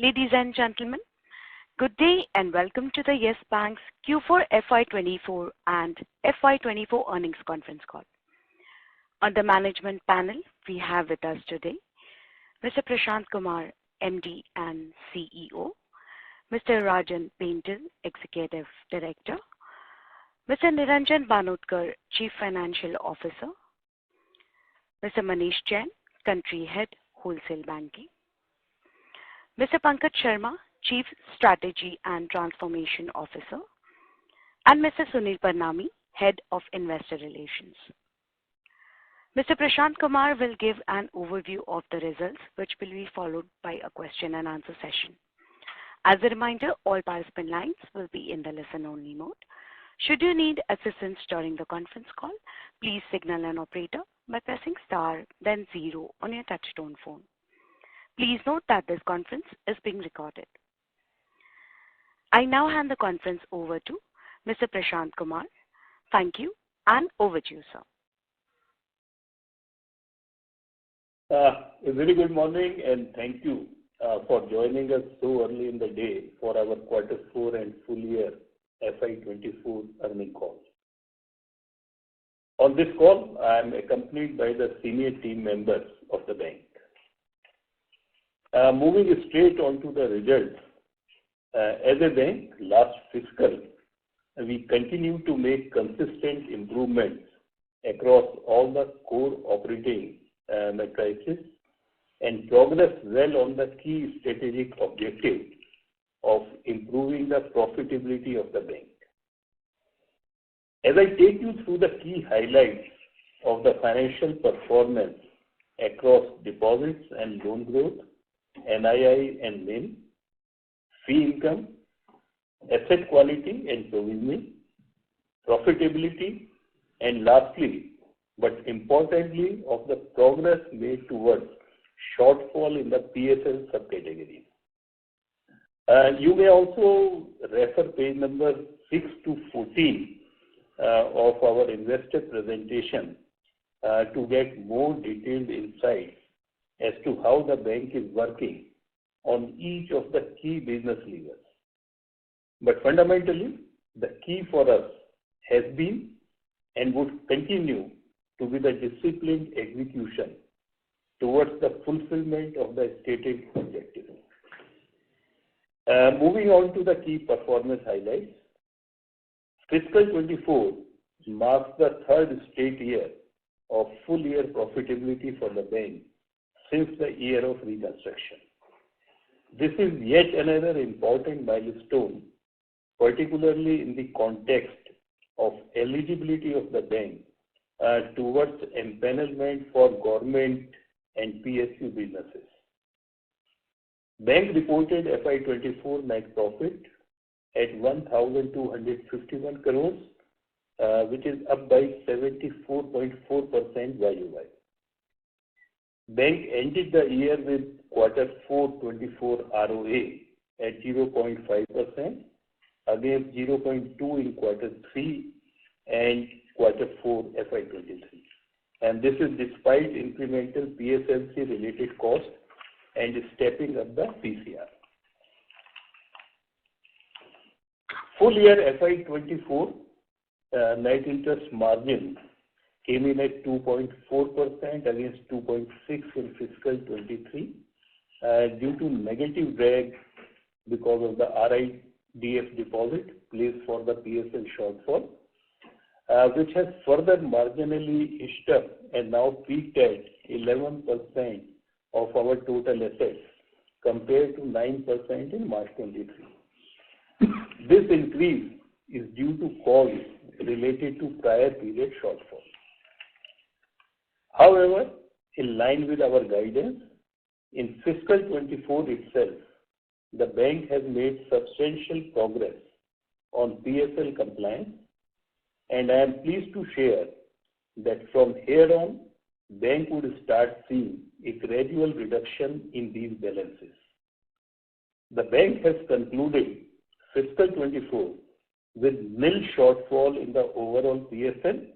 Ladies and gentlemen, good day and welcome to the Yes Bank's Q4 FY24 and FY24 earnings conference call. On the management panel, we have with us today Mr. Prashant Kumar, MD and CEO, Mr. Rajan Pental, Executive Director, Mr. Niranjan Banodkar, Chief Financial Officer, Mr. Manish Jain, Country Head, Wholesale Banking, Mr. Pankaj Sharma, Chief Strategy and Transformation Officer, and Mr. Sunil Parnami, Head of Investor Relations. Mr. Prashant Kumar will give an overview of the results, which will be followed by a question and answer session. As a reminder, all participant lines will be in the listen-only mode. Should you need assistance during the conference call, please signal an operator by pressing star, then 0 on your touchtone phone. Please note that this conference is being recorded. I now hand the conference over to Mr. Prashant Kumar. Thank you, and over to you, sir. A very good morning, and thank you for joining us so early in the day for our Q4 and full year FY24 earnings call. On this call, I am accompanied by the senior team members of the bank. Moving straight on to the results, as a bank, last fiscal, we continue to make consistent improvements across all the core operating metrics and progress well on the key strategic objective of improving the profitability of the bank. As I take you through the key highlights of the financial performance across deposits and loan growth, NII and NIM, fee income, asset quality and provisioning, profitability, and lastly, but importantly, of the progress made towards shortfall in the PSL subcategory. You may also refer page number 6 to 14 of our investor presentation to get more detailed insights as to how the bank is working on each of the key business levers. But fundamentally, the key for us has been and would continue to be the disciplined execution towards the fulfillment of the stated objectives. Moving on to the key performance highlights, fiscal 24 marks the third straight year of full year profitability for the bank since the year of reconstruction. This is yet another important milestone, particularly in the context of eligibility of the bank towards empanelment for government and PSU businesses. Bank reported FY24 net profit at 1,251 crores, which is up by 74.4% YOY. Bank ended the year with Q4 24 ROA at 0.5% against 0.2 in Q3 and Q4 FY23. And this is despite incremental PSLC related costs and stepping up the PCR. Full year FY24 net interest margin came in at 2.4% against 2.6 in fiscal 23 due to negative drag because of the RIDF deposit placed for the PSL shortfall, which has further marginally inched up and now peaked at 11% of our total assets compared to 9% in March 23. This increase is due to calls related to prior period shortfall. However, in line with our guidance, in fiscal 24 itself, the bank has made substantial progress on PSL compliance, and I am pleased to share that from here on, bank would start seeing a gradual reduction in these balances. The bank has concluded fiscal 24 with nil shortfall in the overall PSL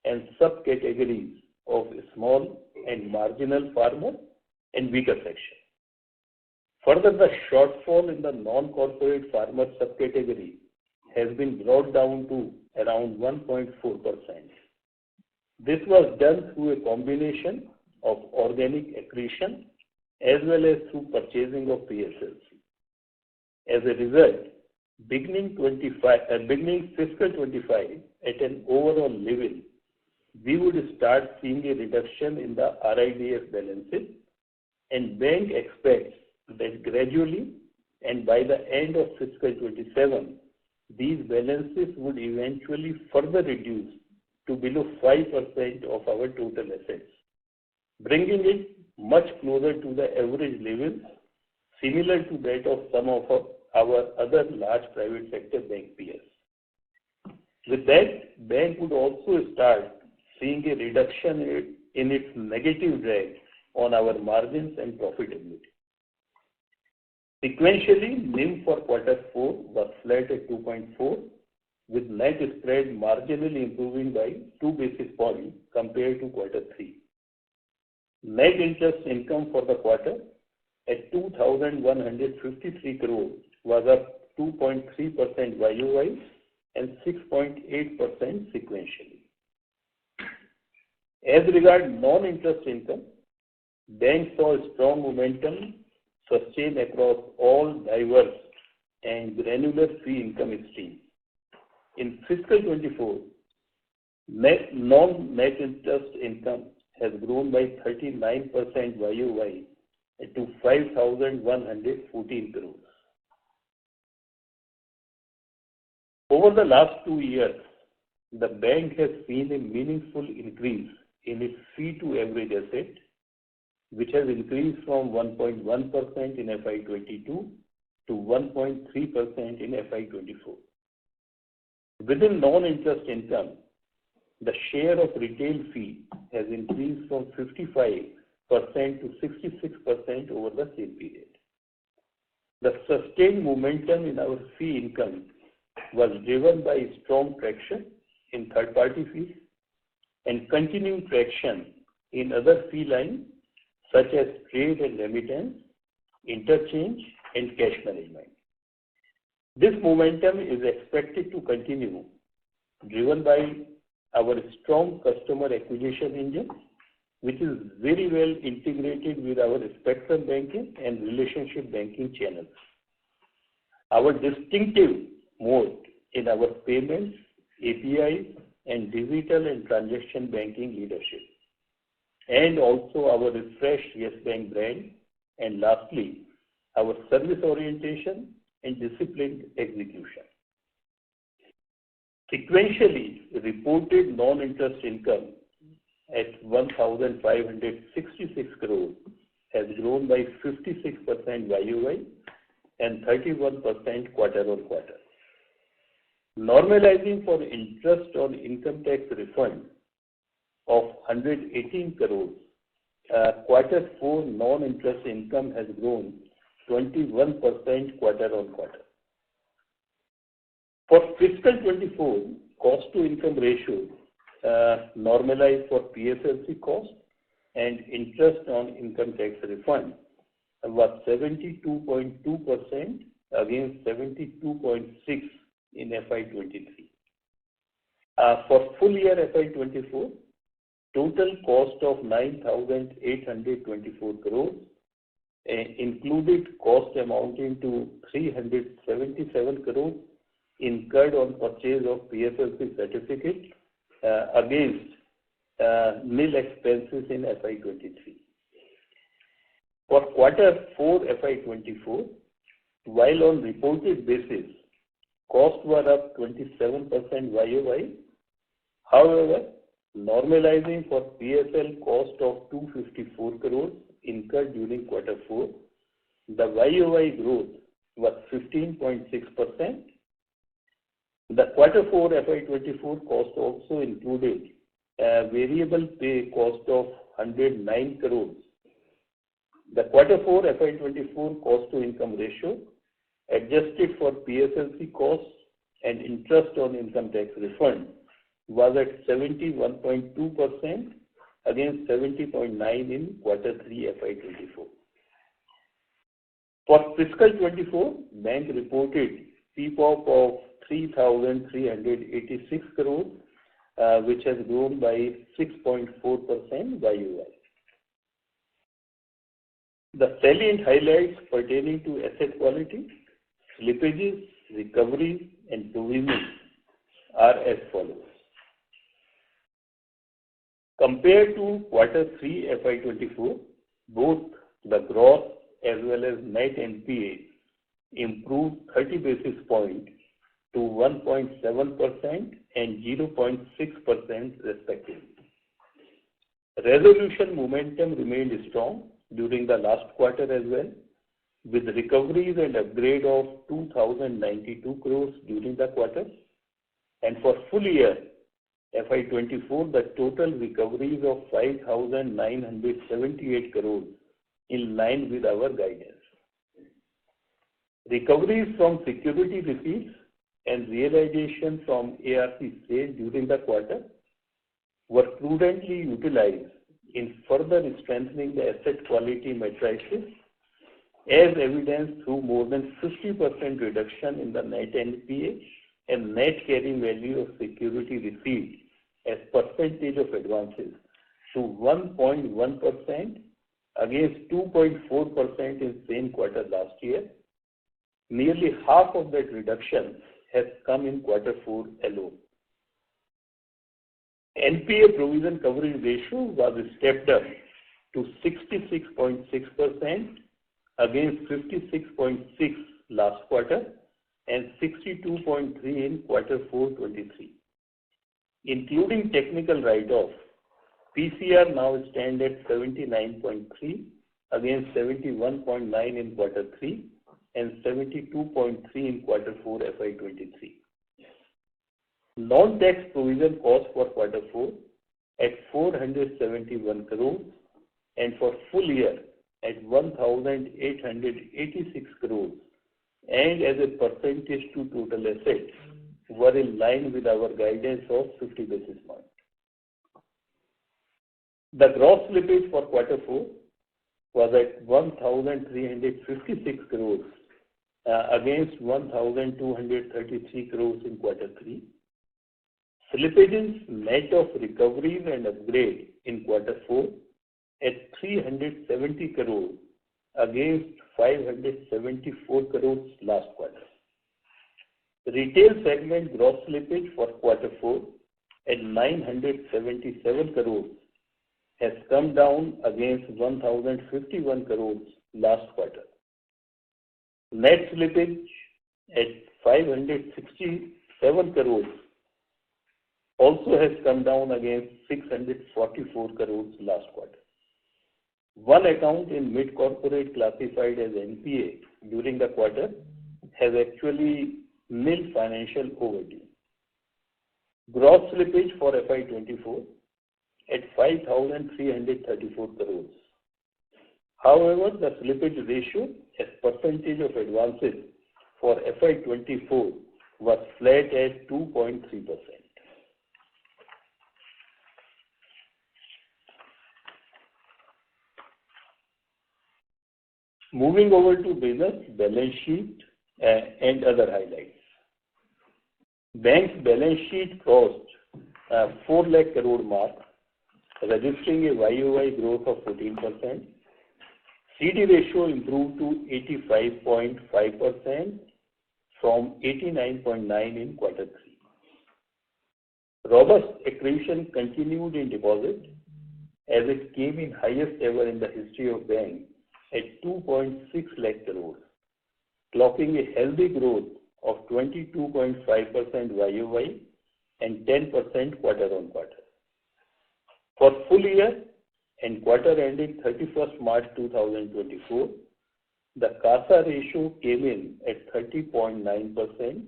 and subcategories of small and marginal farmer and weaker section. Further, the shortfall in the non-corporate farmer subcategory has been brought down to around 1.4%. This was done through a combination of organic accretion as well as through purchasing of PSLC. As a result, beginning fiscal 25 at an overall level, we would start seeing a reduction in the RIDF balances, and bank expects that gradually and by the end of fiscal 27, these balances would eventually further reduce to below 5% of our total assets, bringing it much closer to the average levels similar to that of some of our other large private sector bank peers. With that, bank would also start seeing a reduction in its negative drag on our margins and profitability. Sequentially, NIM for quarter 4 was flat at 2.4, with net spread marginally improving by 2 basis points compared to quarter 3. Net interest income for the quarter at 2,153 crore was up 2.3% YOY and 6.8% sequentially. As regards non-interest income, bank saw strong momentum sustained across all diverse and granular fee income streams. In fiscal 24, non-net interest income has grown by 39% YOY to 5,114 crores. Over the last 2 years, the bank has seen a meaningful increase in its fee to average asset, which has increased from 1.1% in FY22 to 1.3% in FY24. Within non-interest income, the share of retail fee has increased from 55% to 66% over the same period. The sustained momentum in our fee income was driven by strong traction in third-party fees and continuing traction in other fee lines such as trade and remittance, interchange, and cash management. This momentum is expected to continue, driven by our strong customer acquisition engine, which is very well integrated with our spectrum banking and relationship banking channels. Our distinctive mode in our payments, APIs, and digital and transaction banking leadership, and also our refreshed Yes Bank brand, and lastly, our service orientation and disciplined execution. Sequentially, reported non-interest income at 1,566 crores has grown by 56% YOY and 31% quarter-on-quarter. Normalizing for interest on income tax refund of 118 crores, quarter 4 non-interest income has grown 21% quarter-on-quarter. For fiscal 24, cost to income ratio normalized for PSLC cost and interest on income tax refund was 72.2% against 72.6% in FY23. For full year FY24, total cost of 9,824 crores included cost amounting to 377 crores incurred on purchase of PSLC certificate against nil expenses in FY23. For quarter 4 FY24, while on reported basis, costs were up 27% YOY. However, normalizing for PSL cost of 254 crores incurred during quarter 4, the YOY growth was 15.6%. The quarter 4 FY24 cost also included a variable pay cost of 109 crores. The quarter 4 FY24 cost to income ratio, adjusted for PSLC costs and interest on income tax refund, was at 71.2% against 70.9% in quarter 3 FY24. For fiscal 24, bank reported PPOP of 3,386 crores, which has grown by 6.4% YOY. The salient highlights pertaining to asset quality, slippages, recoveries, and provisions are as follows. Compared to Q3 FY24, both the gross as well as net NPA improved 30 basis points to 1.7% and 0.6% respectively. Resolution momentum remained strong during the last quarter as well, with recoveries and upgrade of 2,092 crores during the quarter. And for full year FY24, the total recoveries of 5,978 crores in line with our guidance. Recoveries from security receipts and realization from ARC sale during the quarter were prudently utilized in further strengthening the asset quality matrices, as evidenced through more than 50% reduction in the net NPA and net carrying value of security receipts as percentage of advances to 1.1% against 2.4% in same quarter last year. Nearly half of that reduction has come in Q4 alone. NPA provision coverage ratio was stepped up to 66.6% against 56.6% last quarter and 62.3% in Q4 23. Including technical write-off, PCR now stands at 79.3% against 71.9% in Q3 and 72.3% in Q4 FY23. Non-tax provision cost for Q4 at 471 crores and for full year at 1,886 crores and as a percentage to total assets were in line with our guidance of 50 basis points. The gross slippage for Q4 was at 1,356 crores against 1,233 crores in Q3. Slippages net of recoveries and upgrade in Q4 at 370 crores against 574 crores last quarter. Retail segment gross slippage for Q4 at 977 crores has come down against 1,051 crores last quarter. Net slippage at 567 crores also has come down against 644 crores last quarter. One account in mid-corporate classified as NPA during the quarter has actually nil financial overdue. Gross slippage for FY24 at 5,334 crores. However, the slippage ratio as percentage of advances for FY24 was flat at 2.3%. Moving over to business, balance sheet and other highlights. Bank's balance sheet crossed 4 lakh crore mark, registering a YOY growth of 14%. CD ratio improved to 85.5% from 89.9% in Q3. Robust accretion continued in deposit as it came in highest ever in the history of bank at 2.6 lakh crore, clocking a healthy growth of 22.5% YOY and 10% quarter on quarter. For full year and quarter ending 31st March 2024, the CASA ratio came in at 30.9%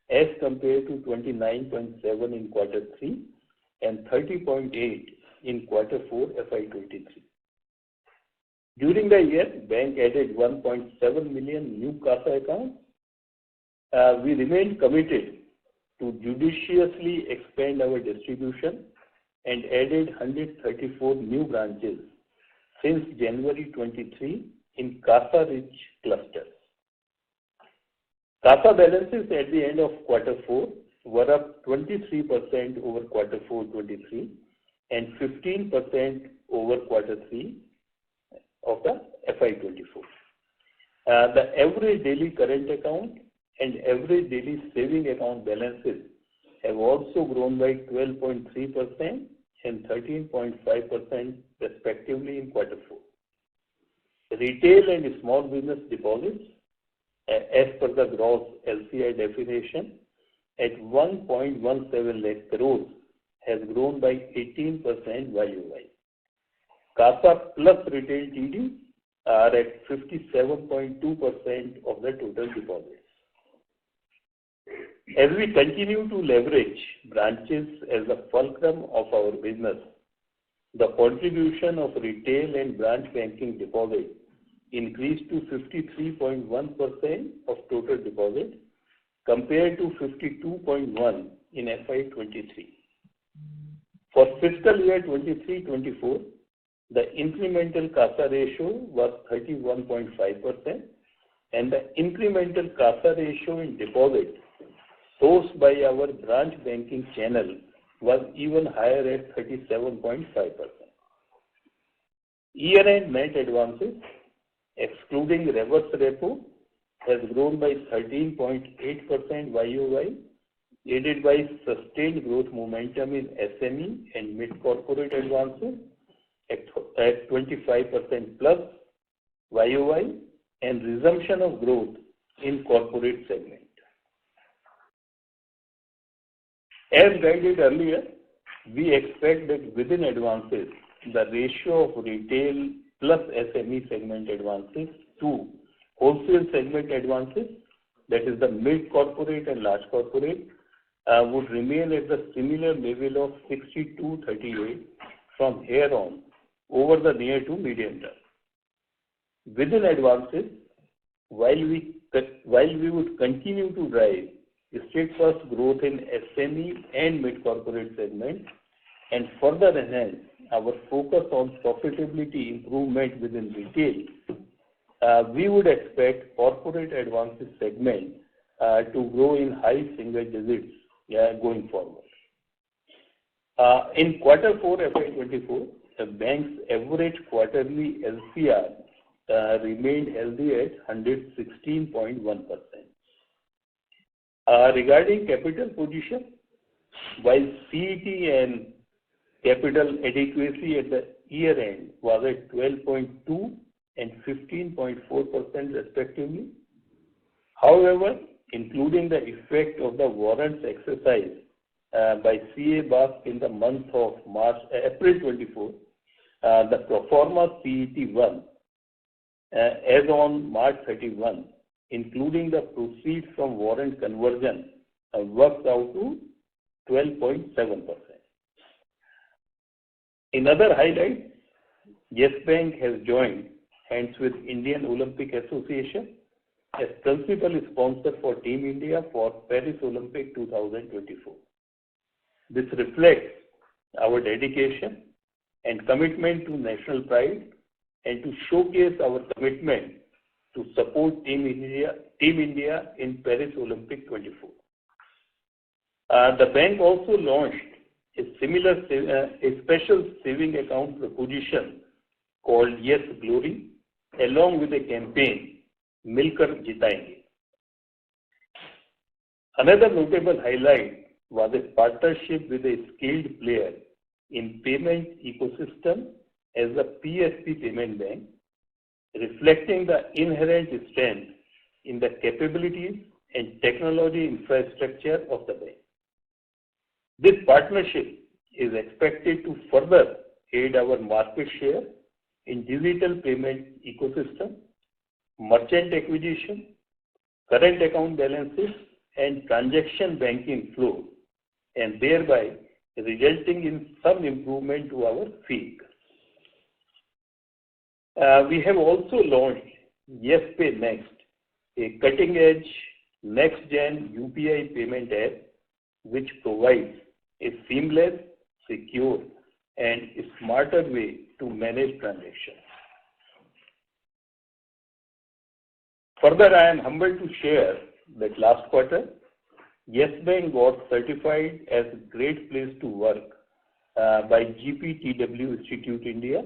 as compared to 29.7% in Q3 and 30.8% in Q4 FY23. During the year, bank added 1.7 million new CASA accounts. We remain committed to judiciously expand our distribution and added 134 new branches since January 23 in CASA-rich clusters. CASA balances at the end of quarter 4 were up 23% over quarter 4 23 and 15% over quarter 3 of the FY24. The average daily current account and average daily saving account balances have also grown by 12.3% and 13.5% respectively in quarter 4. Retail and small business deposits, as per the gross LCI definition, at 1.17 lakh crores has grown by 18% YOY. CASA plus retail TD are at 57.2% of the total deposits. As we continue to leverage branches as the fulcrum of our business, the contribution of retail and branch banking deposits increased to 53.1% of total deposit compared to 52.1% in FY23. For fiscal year 23-24, the incremental CASA ratio was 31.5% and the incremental CASA ratio in deposit sourced by our branch banking channel was even higher at 37.5%. Year-end net advances, excluding reverse repo, has grown by 13.8% YOY, aided by sustained growth momentum in SME and mid-corporate advances at 25% plus YOY and resumption of growth in corporate segment. As guided earlier, we expect that within advances, the ratio of retail plus SME segment advances to wholesale segment advances, that is the mid-corporate and large corporate, would remain at the similar level of 60-38 from here on over the near to medium term. Within advances, while we would continue to drive steadfast growth in SME and mid-corporate segment and further enhance our focus on profitability improvement within retail, we would expect corporate advances segment to grow in high single digits going forward. In quarter 4 FY24, the bank's average quarterly LCR remained healthy at 116.1%. Regarding capital position, while CET and capital adequacy at the year end was at 12.2 and 15.4% respectively. However, including the effect of the warrants exercised by CA BASC in the month of April 24, the pro forma CET1 as on March 31, including the proceeds from warrant conversion, works out to 12.7%. In other highlights, Yes Bank has joined hands with Indian Olympic Association as principal sponsor for Team India for Paris Olympic 2024. This reflects our dedication and commitment to national pride and to showcase our commitment to support Team India in Paris Olympic 24. The bank also launched a special saving account proposition called Yes Glory, along with a campaign, Milkar Jitayenge. Another notable highlight was a partnership with a skilled player in payment ecosystem as the PSP Payment Bank, reflecting the inherent strength in the capabilities and technology infrastructure of the bank. This partnership is expected to further aid our market share in digital payment ecosystem, merchant acquisition, current account balances, and transaction banking flow, and thereby resulting in some improvement to our fee income. We have also launched YesPay Next, a cutting-edge next-gen UPI payment app which provides a seamless, secure, and smarter way to manage transactions. Further, I am humbled to share that last quarter, Yes Bank got certified as a great place to work by GPTW Institute India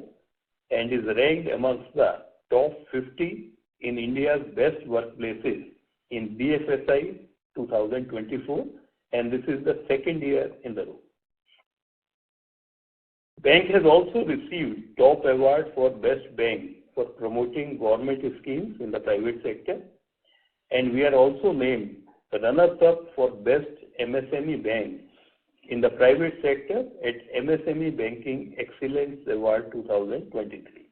and is ranked amongst the top 50 in India's best workplaces in BFSI 2024, and this is the second year in the row. Bank has also received top award for Best Bank for promoting government schemes in the private sector, and we are also named the runners-up for Best MSME Bank in the private sector at MSME Banking Excellence Award 2023.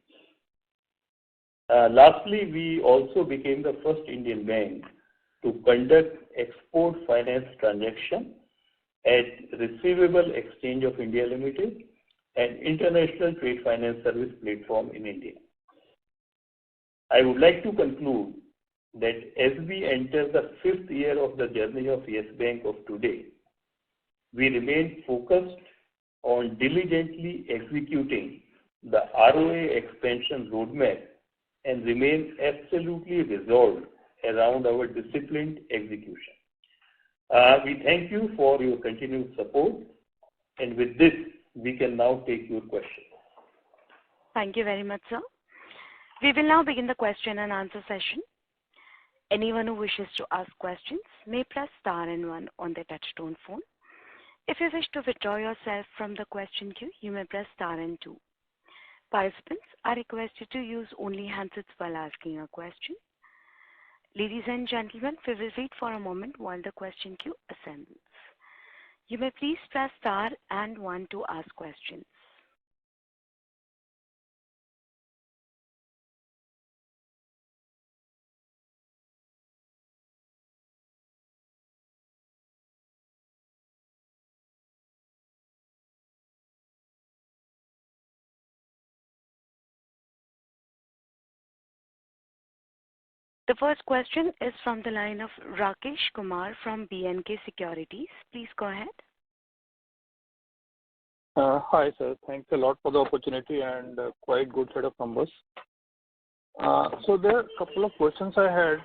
Lastly, we also became the first Indian bank to conduct export finance transaction at Receivable Exchange of India Limited, an international trade finance service platform in India. I would like to conclude that as we enter the 5th year of the journey of Yes Bank of today, we remain focused on diligently executing the ROA expansion roadmap and remain absolutely resolved around our disciplined execution. We thank you for your continued support, and with this, we can now take your questions. Thank you very much, sir. We will now begin the question and answer session. Anyone who wishes to ask questions may press star and one on their touchtone phone. If you wish to withdraw yourself from the question queue, you may press star and two. Participants are requested to use only handsets while asking a question. Ladies and gentlemen, we will wait for a moment while the question queue assembles. You may please press star and one to ask questions. The first question is from the line of Rakesh Kumar from B&K Securities. Please go ahead. Hi, sir. Thanks a lot for the opportunity and quite good set of numbers. So there are a couple of questions I had.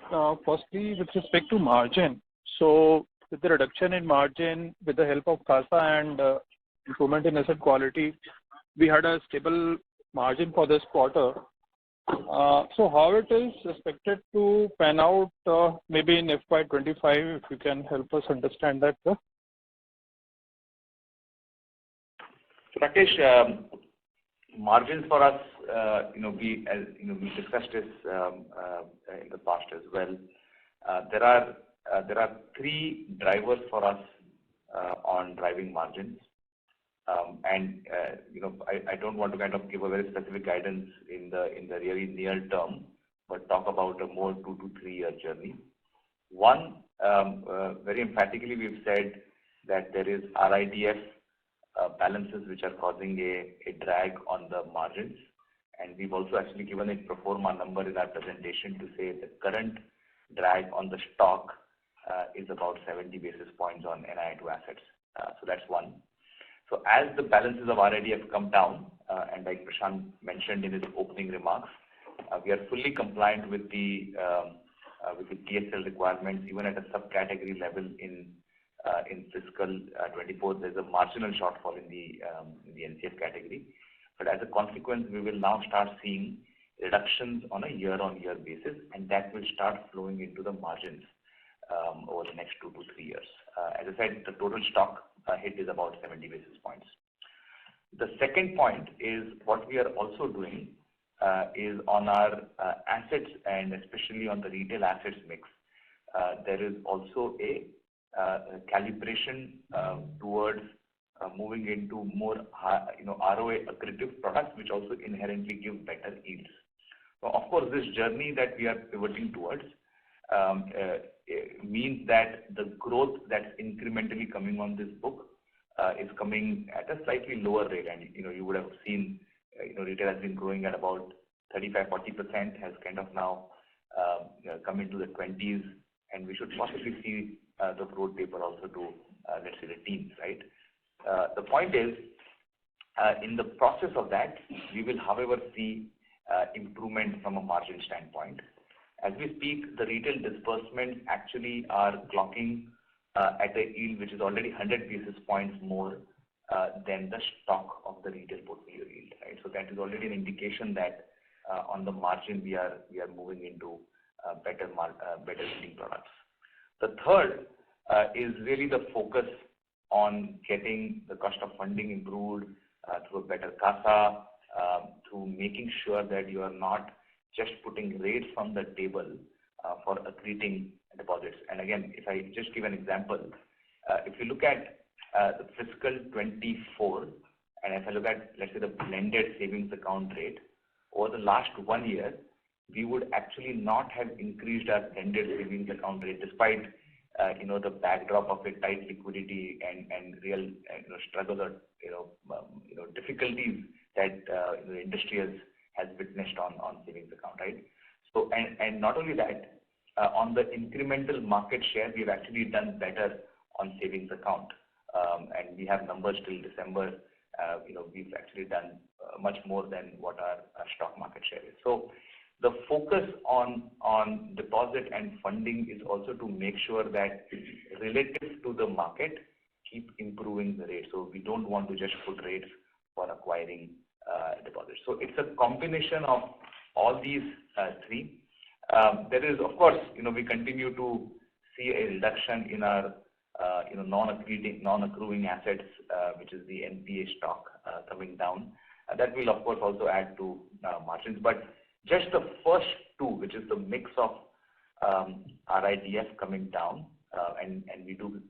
Firstly, with respect to margin. So with the reduction in margin, with the help of CASA and improvement in asset quality, we had a stable margin for this quarter. So how it is expected to pan out maybe in FY2025, if you can help us understand that, sir? Rakesh, margins for us, we discussed this in the past as well. There are three drivers for us on driving margins, and I don't want to kind of give a very specific guidance in the really near term, but talk about a more 2 to 3 year journey. One, very emphatically, we've said that there is RIDF balances which are causing a drag on the margins, and we've also actually given a pro forma number in our presentation to say the current drag on the stock is about 70 basis points on NII to assets. So that's one. So as the balances of RIDF come down, and like Prashant mentioned in his opening remarks, we are fully compliant with the TSL requirements, even at a subcategory level in fiscal 24. There's a marginal shortfall in the NCF category, but as a consequence, we will now start seeing reductions on a year-on-year basis, and that will start flowing into the margins over the next 2 to 3 years. As I said, the total stock hit is about 70 basis points. The second point is what we are also doing is on our assets, and especially on the retail assets mix. There is also a calibration towards moving into more ROA accretive products, which also inherently give better yields. So of course, this journey that we are pivoting towards means that the growth that's incrementally coming on this book is coming at a slightly lower rate, and you would have seen retail has been growing at about 35-40%, has kind of now come into the 20s, and we should possibly see the growth taper also to let's say the teens, right? The point is, in the process of that, we will, however, see improvement from a margin standpoint, As we speak, the retail disbursements actually are clocking at a yield which is already 100 basis points more than the stock of the retail portfolio yield, right? So that is already an indication that on the margin we are moving into better yielding products. The third is really the focus on getting the cost of funding improved through a better CASA, through making sure that you are not just putting rates on the table for accreting deposits. And again, if I just give an example, if you look at the fiscal 24, and if I look at, let's say, the blended savings account rate, over the last 1 year, we would actually not have increased our blended savings account rate despite the backdrop of a tight liquidity and real struggles or difficulties that the industry has witnessed on savings account, right? So and not only that, on the incremental market share, we've actually done better on savings account, and we have numbers till December. We've actually done much more than what our stock market share is. So the focus on deposit and funding is also to make sure that relative to the market, keep improving the rate. So we don't want to just put rates for acquiring deposits. So it's a combination of all these three. There is, of course, we continue to see a reduction in our non-accruing assets, which is the NPA stock coming down. That will, of course, also add to margins. But just the first two, which is the mix of RIDF coming down, and we do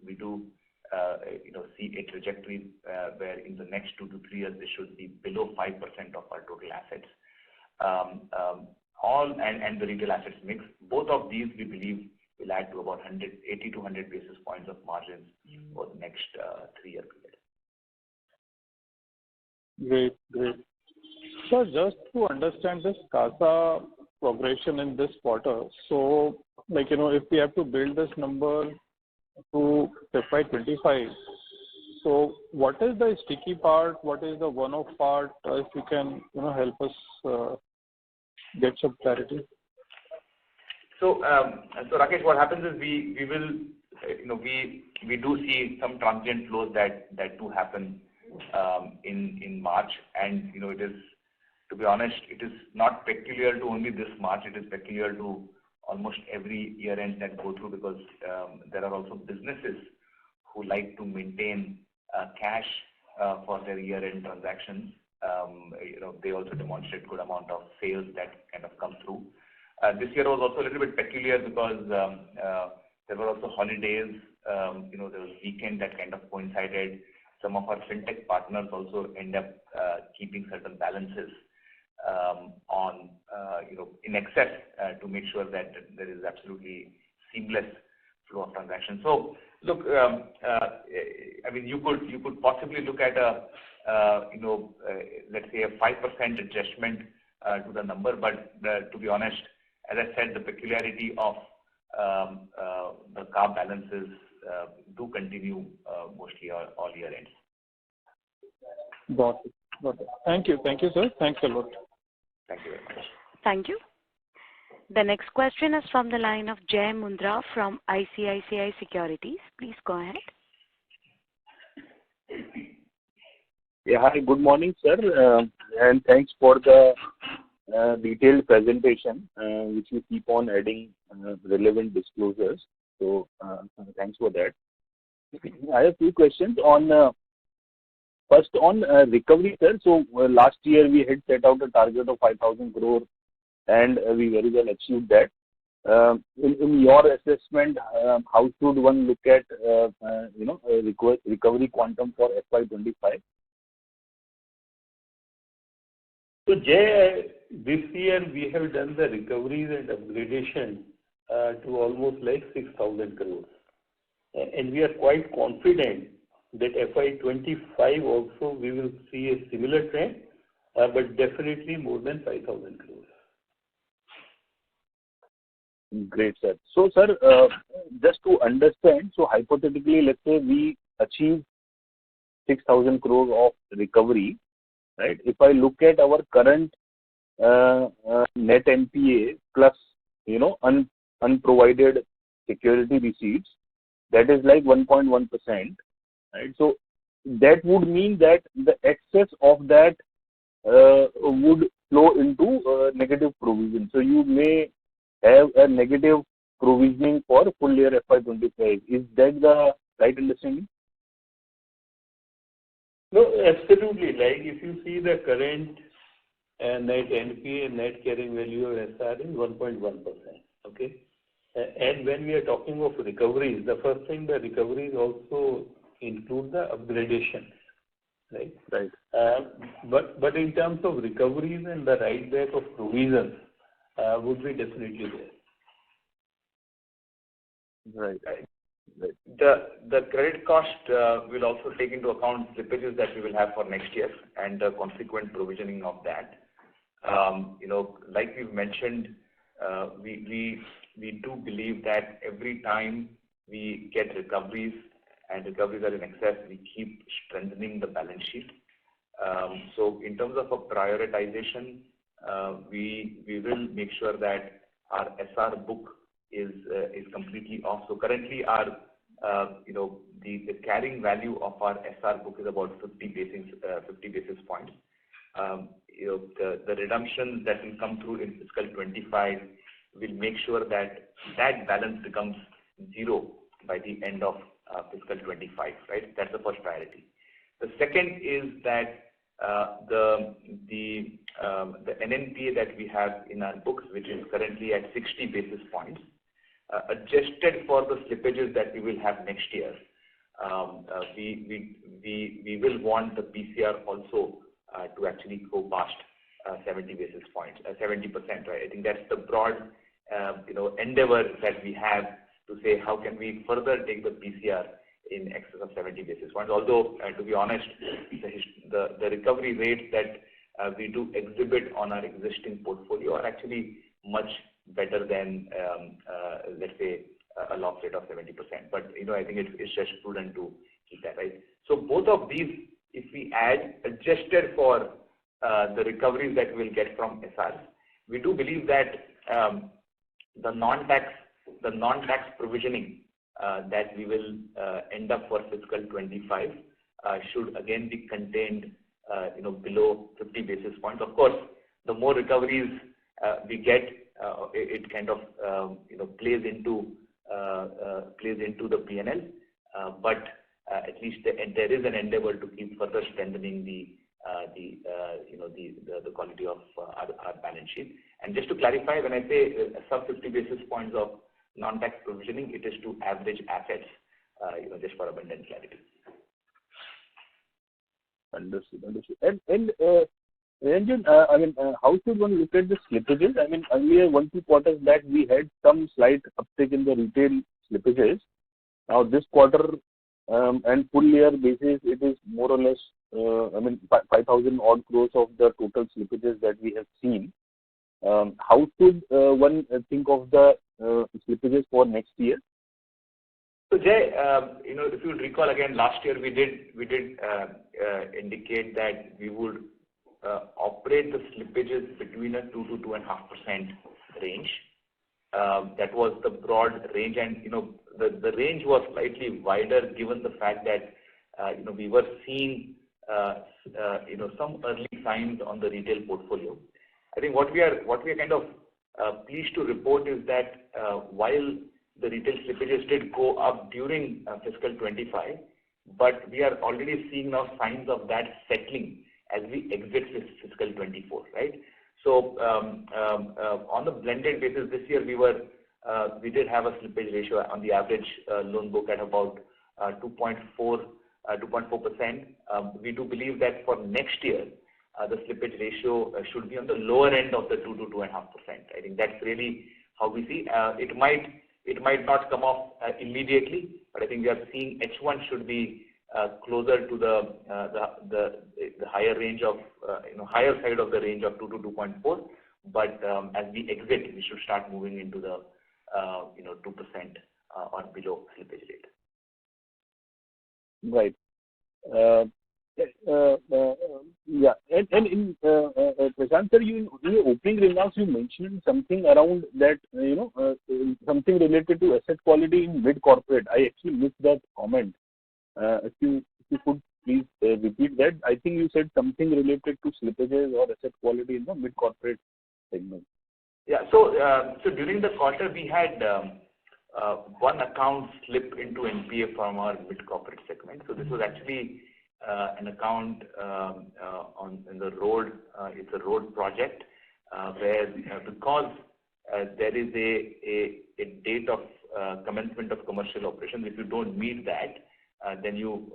see a trajectory where in the next 2 to 3 years they should be below 5% of our total assets. And the retail assets mix, both of these we believe will add to about 80 to 100 basis points of margins for the next 3-year period. Great. So just to understand this CASA progression in this quarter, so if we have to build this number to FY25, so what is the sticky part? What is the one-off part? If you can help us get some clarity. So Rakesh, what happens is we do see some transient flows that do happen in March, and it is, to be honest, it is not peculiar to only this March. It is peculiar to almost every year end that go through, because there are also businesses who like to maintain cash for their year end transactions. They also demonstrate good amount of sales that kind of come through. This year was also a little bit peculiar because there were also holidays. There was weekend that kind of coincided. Some of our fintech partners also end up keeping certain balances on in excess to make sure that there is absolutely seamless flow of transactions. So look, I mean, you could possibly look at let's say a 5% adjustment to the number, but to be honest, as I said, the peculiarity of the CASA balances do continue mostly all year ends. Got it. Thank you, sir. Thanks a lot. Thank you very much. Thank you. The next question is from the line of Jai Mundra from ICICI Securities. Please go ahead. Yeah, hi, good morning, sir, and thanks for the detailed presentation, which you keep on adding relevant disclosures. So, thanks for that. I have 2 questions on. First, on recovery, sir. So last year we had set out a target of 5,000 crore, and we very well achieved that. In your assessment, how should one look at recovery quantum for FY25? So Jay, this year we have done the recoveries and upgradation to almost like 6,000 crores, and we are quite confident that FY25 also we will see a similar trend, but definitely more than 5,000 crores. Great, sir. So, sir, just to understand, so hypothetically, let's say we achieve 6,000 crores of recovery, right? If I look at our current net NPA plus unprovided security receipts, that is like 1.1%, right? So that would mean that the excess of that would flow into negative provision. So you may have a negative provisioning for full year FY25. Is that the right understanding? No, absolutely. Like if you see the current net NPA and net carrying value of SR is 1.1%. Okay. And when we are talking of recoveries, the first thing, the recoveries also include the upgradation, right? Right. But in terms of recoveries and the write back of provisions would be definitely there. Right. The credit cost will also take into account slippages that we will have for next year and the consequent provisioning of that. Like we've mentioned, we do believe that every time we get recoveries and recoveries are in excess, we keep strengthening the balance sheet. So in terms of a prioritization, we will make sure that our SR book is completely off. So currently our the carrying value of our SR book is about 50 basis points. The redemption that will come through in fiscal 25 will make sure that that balance becomes zero by the end of fiscal 25, right? That's the first priority. The second is that the NNPA that we have in our books, which is currently at 60 basis points, adjusted for the slippages that we will have next year, we will want the PCR also to actually go past 70 basis points, 70%, right? I think that's the broad, endeavor that we have to say how can we further take the PCR in excess of 70 basis points. Although, to be honest, the recovery rates that we do exhibit on our existing portfolio are actually much better than, let's say, a loss rate of 70%. But, I think it's just prudent to keep that, right? So both of these, if we add, adjusted for the recoveries that we'll get from SRs, we do believe that the non-tax provisioning that we will end up for fiscal 25 should again be contained, below 50 basis points. Of course, the more recoveries we get, it kind of plays into the P&L, but at least there is an endeavor to keep further strengthening the quality of our balance sheet. And just to clarify, when I say sub 50 basis points of non-tax provisioning, it is to average assets, just for abundant clarity. Understood. And Ranjan, how should one look at the slippages? I mean, earlier 1-2 quarters back, we had some slight uptick in the retail slippages. Now this quarter and full year basis, it is more or less, 5,000 odd crores of the total slippages that we have seen. How should one think of the slippages for next year? So Jay, if you recall again, last year we did indicate that we would operate the slippages between a 2 to 2.5% range. That was the broad range, and the range was slightly wider given the fact that we were seeing some early signs on the retail portfolio. I think what we are kind of pleased to report is that while the retail slippages did go up during fiscal 25, but we are already seeing now signs of that settling as we exit fiscal 24, right? So on the blended basis this year, we did have a slippage ratio on the average loan book at about 2.4%. We do believe that for next year, the slippage ratio should be on the lower end of the 2 to 2.5%. I think that's really how we see. It might not come off immediately, but I think we are seeing H1 should be closer to the higher range of higher side of the range of 2 to 2.4. But as we exit, we should start moving into the 2% or below slippage rate. Right. Yeah. And in Prashant sir, in your opening remarks, you mentioned something around that, something related to asset quality in mid-corporate. I actually missed that comment. If you could please repeat that. I think you said something related to slippages or asset quality in the mid-corporate segment. Yeah. So during the quarter, we had one account slip into NPA from our mid-corporate segment. So this was actually an account in the road. It's a road project where because there is a date of commencement of commercial operations. If you don't meet that, then you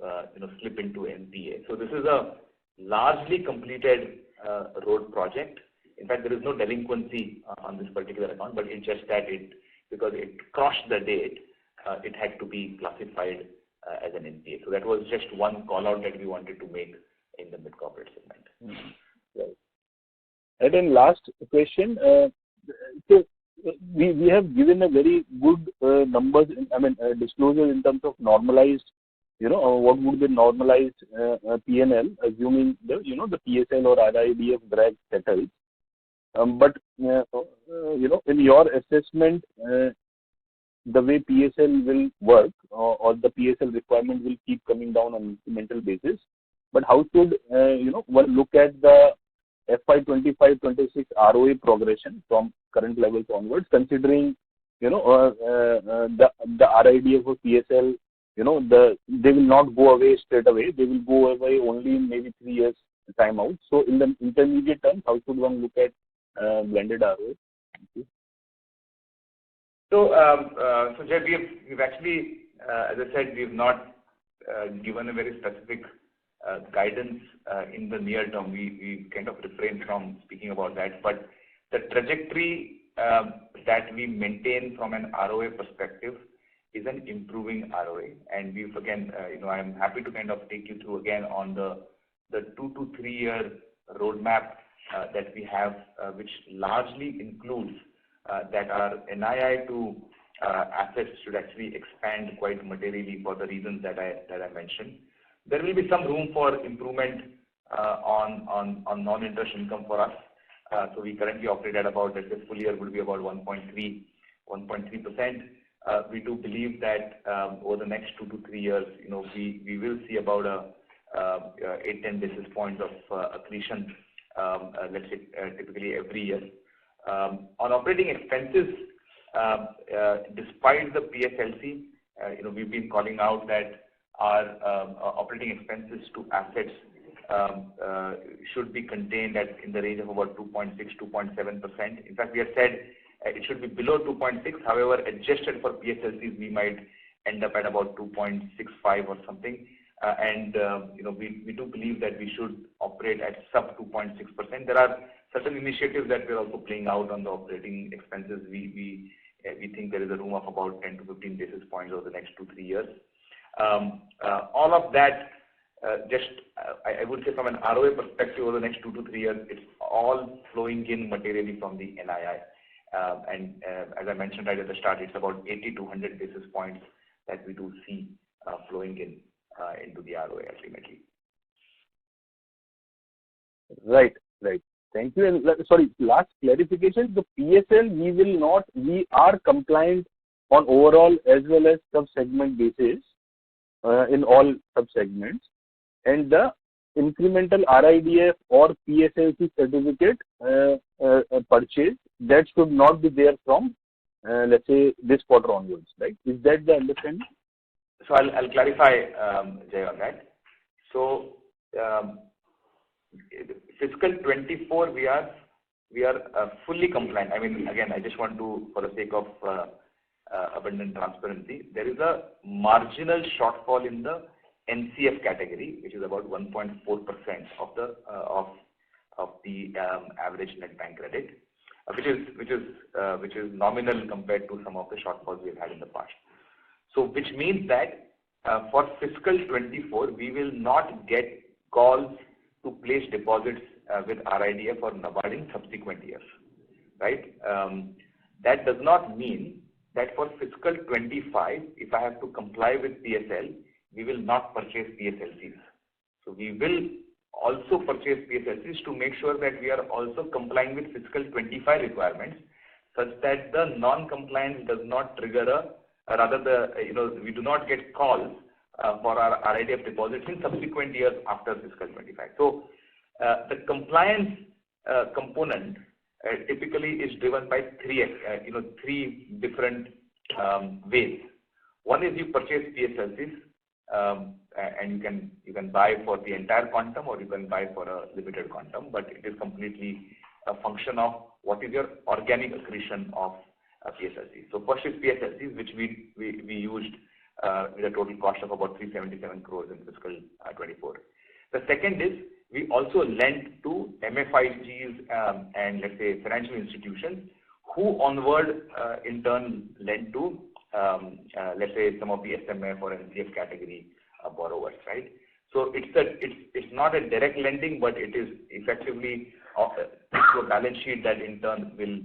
slip into NPA. So this is a largely completed road project. In fact, there is no delinquency on this particular account, but it's just that because it crossed the date, it had to be classified as an NPA. So that was just one call out that we wanted to make in the mid-corporate segment. Mm-hmm. Right. And then last question. So we have given a very good numbers, disclosure in terms of normalized, what would be normalized P&L, assuming the PSL or RIDF drag settles. But in your assessment, the way PSL will work or the PSL requirement will keep coming down on incremental basis. But how should one look at the FY2025-26 ROA progression from current levels onwards, considering the RIDF or PSL, they will not go away straight away. They will go away only in maybe 3 years time out. So in the intermediate term, how should one look at blended ROA? Thank you. So, Jay, we've actually, as I said, we've not given a very specific guidance in the near term. We kind of refrain from speaking about that. But the trajectory that we maintain from an ROA perspective is an improving ROA. And we've again, I'm happy to kind of take you through again on the 2 to 3 year roadmap that we have, which largely includes that our NII to assets should actually expand quite materially for the reasons that I mentioned. There will be some room for improvement on non-interest income for us. So we currently operate at about, let's say, full year will be about 1.3%. We do believe that over the next 2 to 3 years, we will see about 8-10 basis points of accretion, let's say, typically every year. On operating expenses, despite the PSLC, we've been calling out that our operating expenses to assets should be contained in the range of about 2.6-2.7%. In fact, we have said it should be below 2.6. However, adjusted for PSLCs, we might end up at about 2.65 or something. We do believe that we should operate at sub 2.6%. There are certain initiatives that we're also playing out on the operating expenses. We think there is a room of about 10 to 15 basis points over the next 2-3 years. All of that, I would say from an ROA perspective over the next 2 to 3 years, it's all flowing in materially from the NII. As I mentioned right at the start, it's about 80 to 100 basis points that we do see flowing into the ROA ultimately. Right. Thank you. And sorry, last clarification, the PSL, we are compliant on overall as well as sub-segment basis in all sub-segments. And the incremental RIDF or PSLC certificate purchase, that should not be there from, let's say, this quarter onwards, right? Is that the understanding? So I'll clarify, Jay, on that. So fiscal 24, we are fully compliant. I mean, again, I just want to, for the sake of abundant transparency, there is a marginal shortfall in the NCF category, which is about 1.4% of the average net bank credit, which is nominal compared to some of the shortfalls we've had in the past. So which means that for fiscal 24, we will not get calls to place deposits with RIDF or NABARD in subsequent years, right? That does not mean that for fiscal 25, if I have to comply with PSL, we will not purchase PSLCs. So we will also purchase PSLCs to make sure that we are also complying with fiscal 25 requirements, such that the non-compliance does not trigger we do not get calls for our RIDF deposits in subsequent years after fiscal 25. So the compliance component typically is driven by three different ways. One is you purchase PSLCs, and you can buy for the entire quantum, or you can buy for a limited quantum, but it is completely a function of what is your organic accretion of PSLCs. So first is PSLCs, which we used with a total cost of about 377 crores in fiscal 24. The second is we also lent to MFIGs and let's say financial institutions who onward in turn lend to let's say some of the SMF or NCF category borrowers, right? So it's not a direct lending, but it is effectively to a balance sheet that in turn will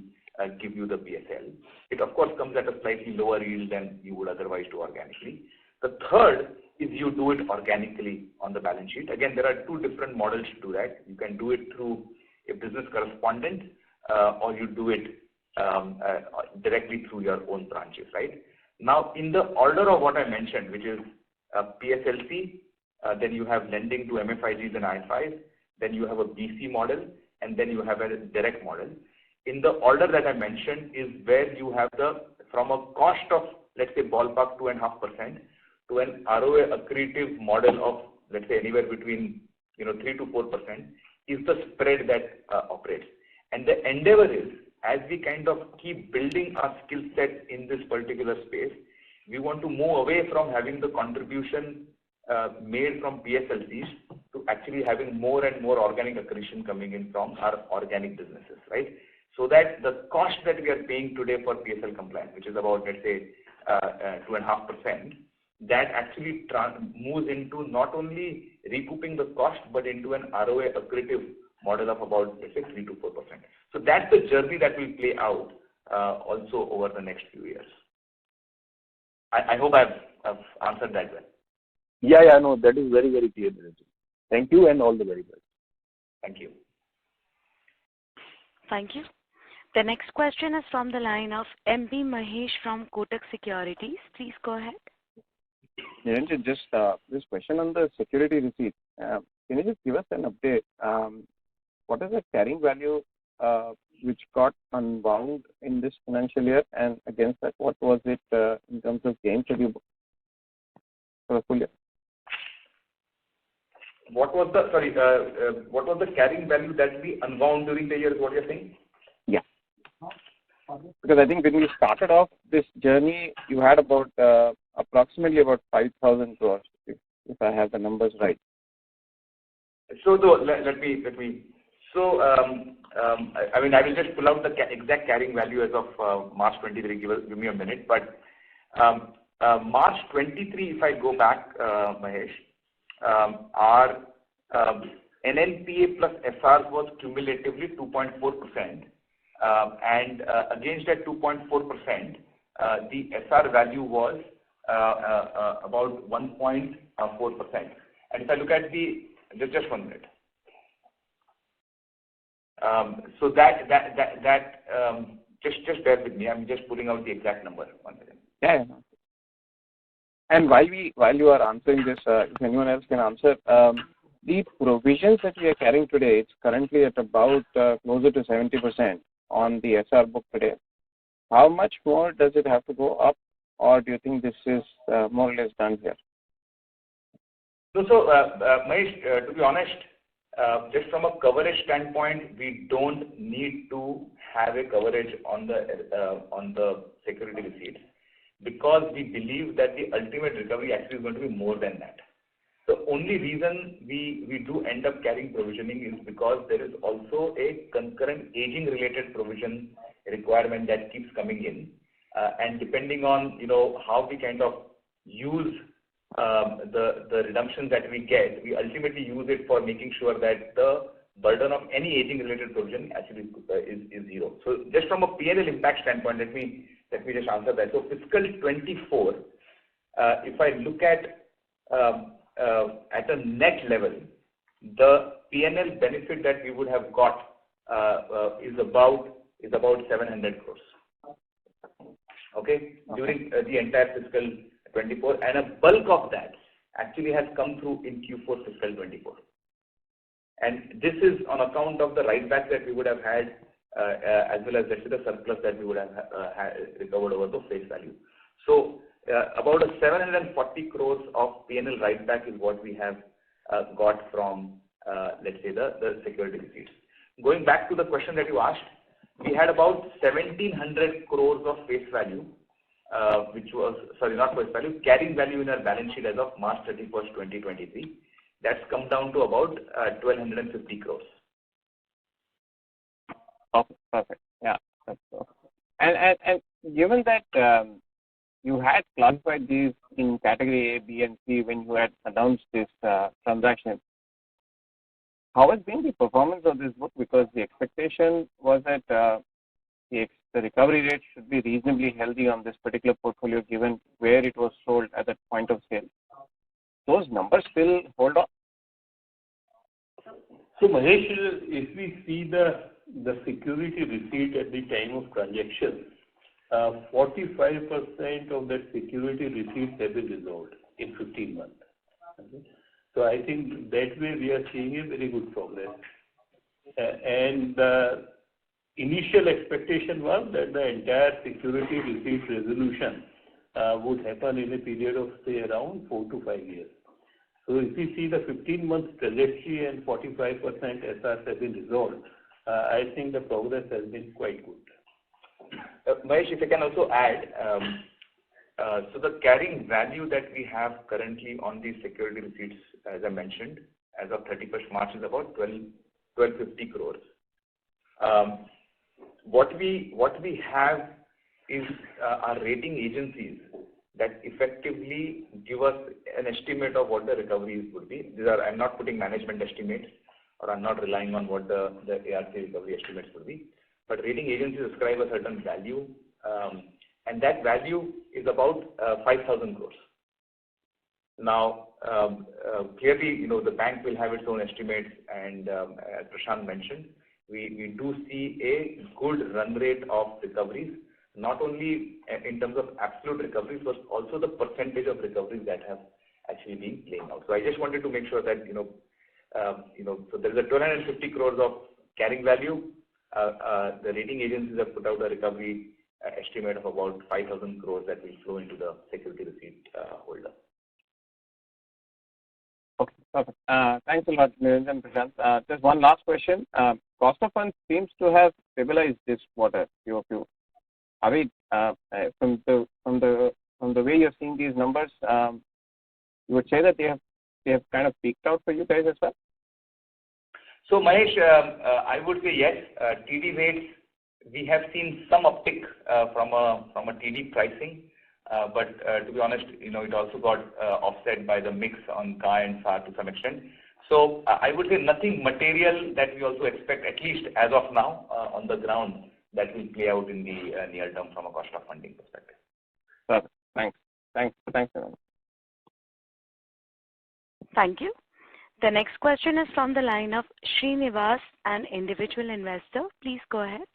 give you the PSL. It of course comes at a slightly lower yield than you would otherwise do organically. The third is you do it organically on the balance sheet. Again, there are two different models to do that. You can do it through a business correspondent, or you do it directly through your own branches, right? Now, in the order of what I mentioned, which is PSLC, then you have lending to MFIGs and IFIs, then you have a BC model, and then you have a direct model. In the order that I mentioned is where you have from a cost of, let's say, ballpark 2.5% to an ROA accretive model of, let's say, anywhere between 3 to 4% is the spread that operates. And the endeavor is, as we kind of keep building our skill set in this particular space, we want to move away from having the contribution made from PSLCs to actually having more and more organic accretion coming in from our organic businesses, right? So that the cost that we are paying today for PSL compliance, which is about, let's say, 2.5%, that actually moves into not only recouping the cost, but into an ROA accretive model of about, let's say, 3 to 4%. So that's the journey that will play out also over the next few years. I hope I've answered that well. Yeah, no, that is very, very clear. Thank you and all the very best. Thank you. Thank you. The next question is from the line of MB Mahesh from Kotak Securities. Please go ahead. Niranjan, just this question on the security receipt. Can you just give us an update? What is the carrying value which got unwound in this financial year, and against that, what was it in terms of gains that you booked for the full year? What was the carrying value that we unwound during the year is what you're saying? Yeah. Because I think when we started off this journey, you had about approximately about 5,000 crores, if I have the numbers right. So let me. So I will just pull out the exact carrying value as of March 23. Give me a minute. But March 23, if I go back, Mahesh, our NNPA plus SRs was cumulatively 2.4%, and against that 2.4%, the SR value was about 1.4%. And if I look at just 1 minute. So that just bear with me. I'm just pulling out the exact number. 1 minute. Yeah. And while you are answering this, if anyone else can answer, the provisions that we are carrying today, it's currently at about closer to 70% on the SR book today. How much more does it have to go up, or do you think this is more or less done here? So Mahesh, to be honest, just from a coverage standpoint, we don't need to have a coverage on the security receipts, because we believe that the ultimate recovery actually is going to be more than that. The only reason we do end up carrying provisioning is because there is also a concurrent aging related provision requirement that keeps coming in, and depending on how we kind of use the redemption that we get, we ultimately use it for making sure that the burden of any aging related provision actually is zero. So just from a P&L impact standpoint, let me just answer that. So fiscal 24, if I look at a net level, the P&L benefit that we would have got is about 700 crores. Okay, during the entire fiscal 24, and a bulk of that actually has come through in Q4 fiscal 24. And this is on account of the write back that we would have had, as well as the surplus that we would have recovered over the face value. So about a 740 crores of P&L write back is what we have got from, let's say, the security receipts. Going back to the question that you asked, we had about 1,700 crores of face value, which was, sorry, not face value, carrying value in our balance sheet as of March 31st, 2023. That's come down to about 1,250 crores. Okay, perfect. Yeah. That's and given that you had classified these in category A, B, and C when you had announced this transaction, how has been the performance of this book? Because the expectation was that the recovery rate should be reasonably healthy on this particular portfolio given where it was sold at that point of sale. Those numbers still hold on? So Mahesh, if we see the security receipt at the time of transaction, 45% of that security receipts have been resolved in 15 months. Okay? So I think that way we are seeing a very good progress. And the initial expectation was that the entire security receipt resolution would happen in a period of, say, around 4 to 5 years. So if we see the 15 months trajectory and 45% SRs have been resolved, I think the progress has been quite good. Mahesh, if I can also add, so the carrying value that we have currently on these security receipts, as I mentioned, as of 31st March is about 1,250 crores. What we have is our rating agencies that effectively give us an estimate of what the recoveries would be. These are, I'm not putting management estimates, or I'm not relying on what the ARC recovery estimates would be, but rating agencies ascribe a certain value, and that value is about 5,000 crores. Now, clearly, the bank will have its own estimates, and as Prashant mentioned, we do see a good run rate of recoveries, not only in terms of absolute recoveries, but also the percentage of recoveries that have actually been playing out. So I just wanted to make sure that, so there's a 1,250 crores of carrying value. The rating agencies have put out a recovery estimate of about 5,000 crores that will flow into the security receipt holder. Okay, perfect. Thanks a lot, Niranjan, Prashant. Just one last question. Cost of funds seems to have stabilized this quarter, QOQ. Are we, from the way you're seeing these numbers, you would say that they have kind of peaked out for you guys as well? So Mahesh, I would say yes. TD rates, we have seen some uptick from a TD pricing, but to be honest, it also got offset by the mix on CA and SAR to some extent. So I would say nothing material that we also expect, at least as of now, on the ground, that will play out in the near term from a cost of funding perspective. Perfect. Thanks. Everyone. Thank you. The next question is from the line of Srinivas, an individual investor. Please go ahead.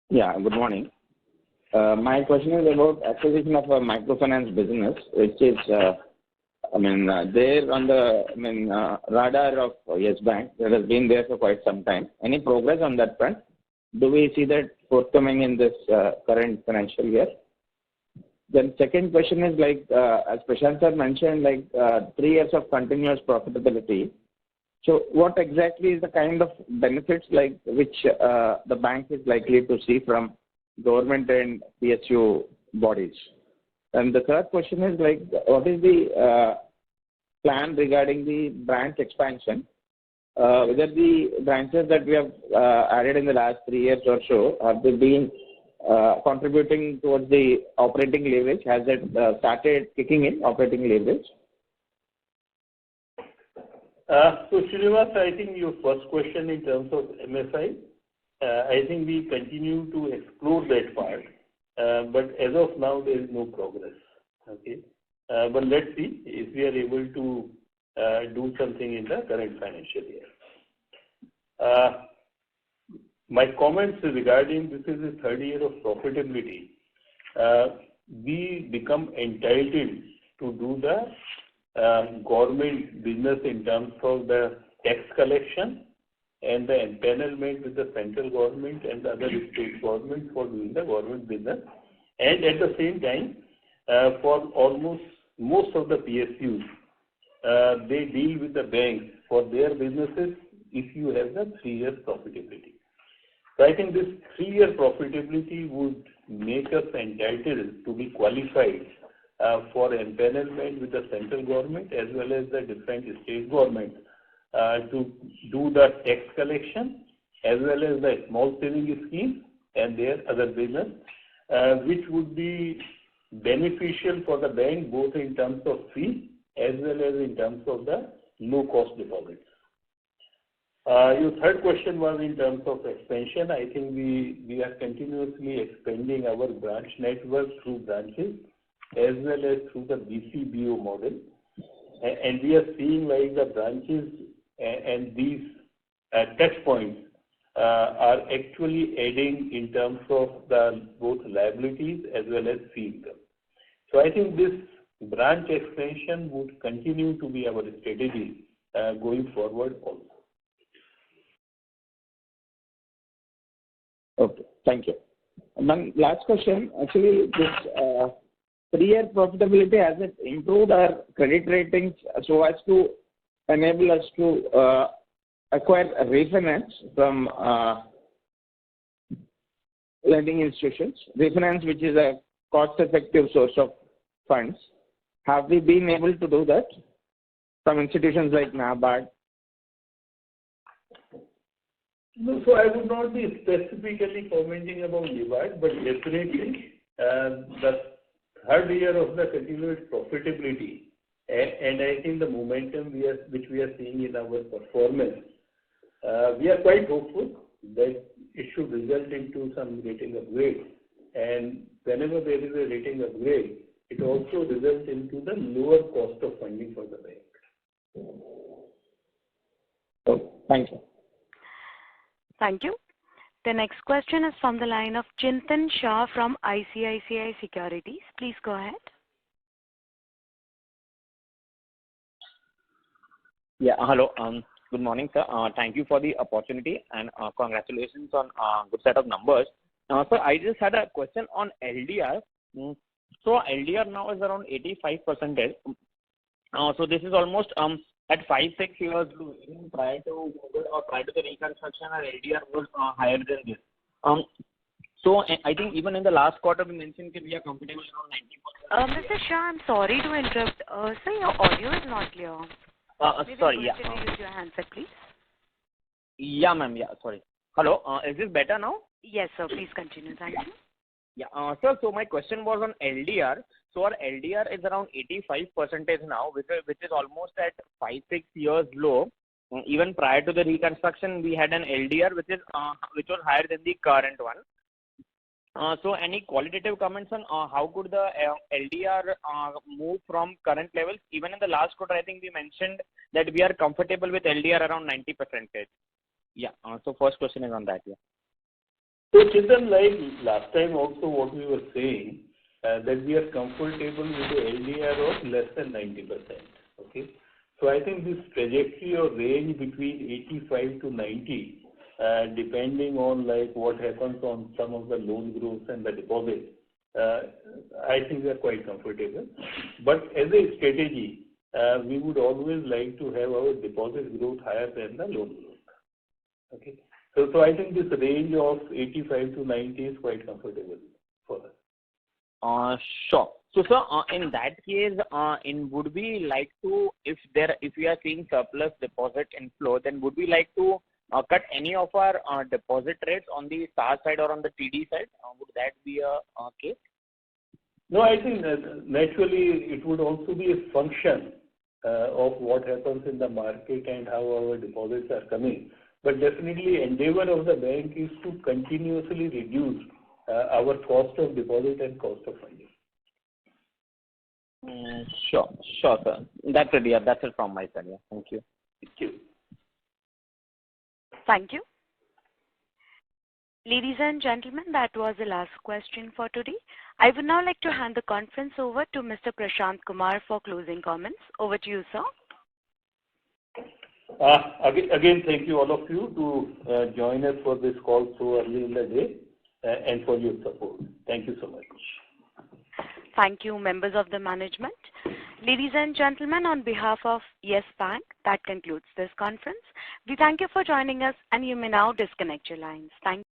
Yeah, good morning. My question is about acquisition of a microfinance business, which is, there on the radar of Yes Bank. That has been there for quite some time. Any progress on that front? Do we see that forthcoming in this current financial year? Then second question is as Prashant sir mentioned, 3 years of continuous profitability. So what exactly is the kind of benefits which the bank is likely to see from government and PSU bodies? And the third question is what is the plan regarding the branch expansion? Whether the branches that we have added in the last 3 years or so, have they been contributing towards the operating leverage? Has it started kicking in, operating leverage? So Srinivas, I think your first question in terms of MFI, I think we continue to explore that part, but as of now there is no progress. Okay, but let's see if we are able to do something in the current financial year. My comments regarding this is the third year of profitability. We become entitled to do the government business in terms of the tax collection and the empanelment with the central government and the other state government for doing the government business. And at the same time, for almost most of the PSUs, they deal with the banks for their businesses if you have the 3 years profitability. So I think this 3-year profitability would make us entitled to be qualified for empanelment with the central government as well as the different state governments to do the tax collection as well as the small saving scheme and their other business, which would be beneficial for the bank both in terms of fee as well as in terms of the low-cost deposits. Your third question was in terms of expansion. I think we are continuously expanding our branch network through branches as well as through the BCBO model. And we are seeing like the branches and these touch points are actually adding in terms of the both liabilities as well as fee income. So I think this branch expansion would continue to be our strategy going forward also. Okay, thank you. One last question. Actually, this 3-year profitability, has it improved our credit ratings so as to enable us to acquire a refinance from lending institutions, refinance which is a cost-effective source of funds? Have we been able to do that from institutions like NABARD? No, so I would not be specifically commenting about NABARD, but definitely the third year of the continuous profitability and I think the momentum which we are seeing in our performance, we are quite hopeful that it should result into some rating upgrade. And whenever there is a rating upgrade, it also results into the lower cost of funding for the bank. Okay, thank you. Thank you. The next question is from the line of Chintan Shah from ICICI Securities. Please go ahead. Yeah, hello. Good morning, sir. Thank you for the opportunity and congratulations on good set of numbers. So I just had a question on LDR. So LDR now is around 85%. So this is almost at 5-6 years even prior to COVID or prior to the reconstruction, our LDR was higher than this. So I think even in the last quarter we mentioned that we are comfortable around 90%. Mr. Shah, I'm sorry to interrupt. Sir, your audio is not clear. Sorry, yeah. Can you use your handset, please? Yeah, ma'am. Yeah, sorry. Hello, is this better now? Yes, sir. Please continue. Thank you. Yeah, sir. So my question was on LDR. So our LDR is around 85% now, which is almost at 5-6 years low. Even prior to the reconstruction, we had an LDR which was higher than the current one. So any qualitative comments on how could the LDR move from current levels? Even in the last quarter, I think we mentioned that we are comfortable with LDR around 90%. Yeah. So first question is on that. Yeah. So Chintan, like last time also what we were saying, that we are comfortable with the LDR of less than 90%. Okay. So I think this trajectory or range between 85 to 90, depending on like what happens on some of the loan growth and the deposit, I think we are quite comfortable. But as a strategy, we would always like to have our deposit growth higher than the loan growth. Okay. So I think this range of 85 to 90 is quite comfortable for us. Sure. So, sir, in that case, would we like to, if we are seeing surplus deposit inflow, then would we like to cut any of our deposit rates on the SAR side or on the TD side? Would that be a case? No, I think naturally it would also be a function of what happens in the market and how our deposits are coming. But definitely endeavor of the bank is to continuously reduce our cost of deposit and cost of funding. Sure, sure, sir. That's it. Yeah, that's it from my side. Yeah, thank you. Thank you. Thank you. Ladies and gentlemen, that was the last question for today. I would now like to hand the conference over to Mr. Prashant Kumar for closing comments. Over to you, sir. Again, thank you all of you to join us for this call so early in the day and for your support. Thank you so much. Thank you, members of the management. Ladies and gentlemen, on behalf of Yes Bank, that concludes this conference. We thank you for joining us, and you may now disconnect your lines. Thank you.